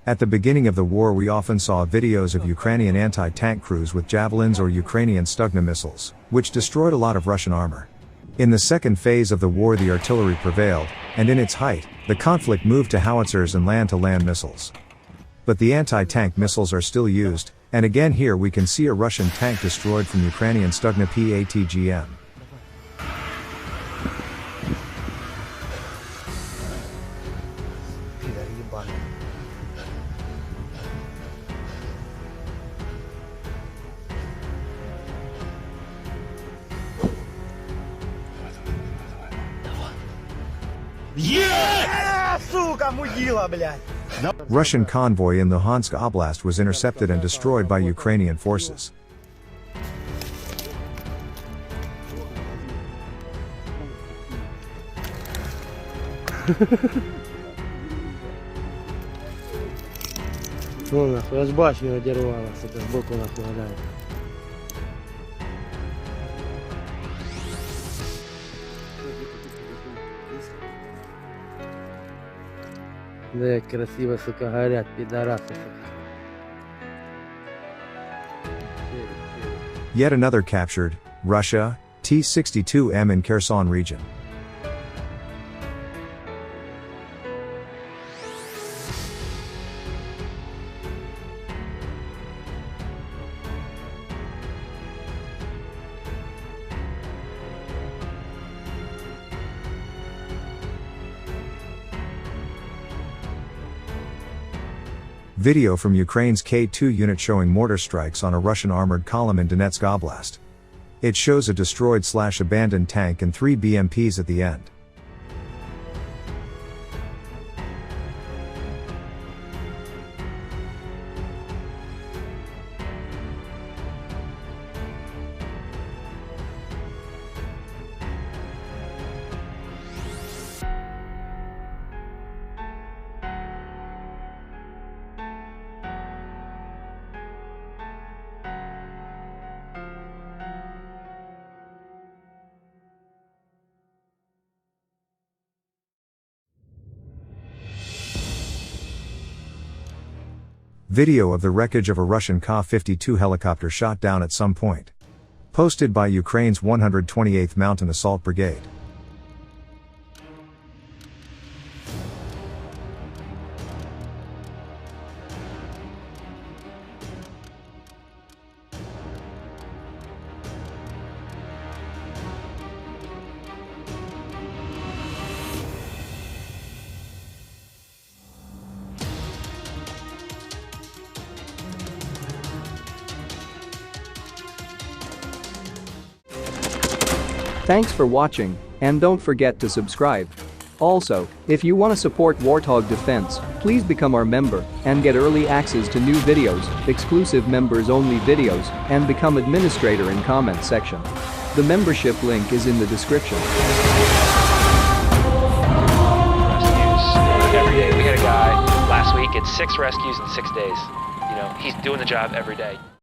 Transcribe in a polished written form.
At the beginning of the war we often saw videos of Ukrainian anti-tank crews with javelins or Ukrainian Stugna missiles, which destroyed a lot of Russian armor. In the second phase of the war the artillery prevailed, and in its height, the conflict moved to howitzers and land-to-land missiles. But the anti-tank missiles are still used, and again here we can see a Russian tank destroyed from Ukrainian Stugna PATGM. Russian convoy in Luhansk Oblast was intercepted and destroyed by Ukrainian forces. Ну нахуй, аж башню одірвала, сука, збоку нахуй гадаю. Да як красиво, сука, горять, підараси, сука. Yet another captured, Russia, T-62M in Kherson region. Video from Ukraine's K2 unit showing mortar strikes on a Russian armored column in Donetsk Oblast. It shows a destroyed/abandoned tank and 3 BMPs at the end. Video of the wreckage of a Russian Ka-52 helicopter shot down at some point. Posted by Ukraine's 128th Mountain Assault Brigade. Thanks for watching, and don't forget to subscribe. Also, if you want to support Warthog Defense, please become our member and get early access to new videos, exclusive members-only videos, and become administrator in comment section. The membership link is in the description. Rescues every day. We had a guy last week, it's 6 rescues in 6 days. You know, he's doing the job every day.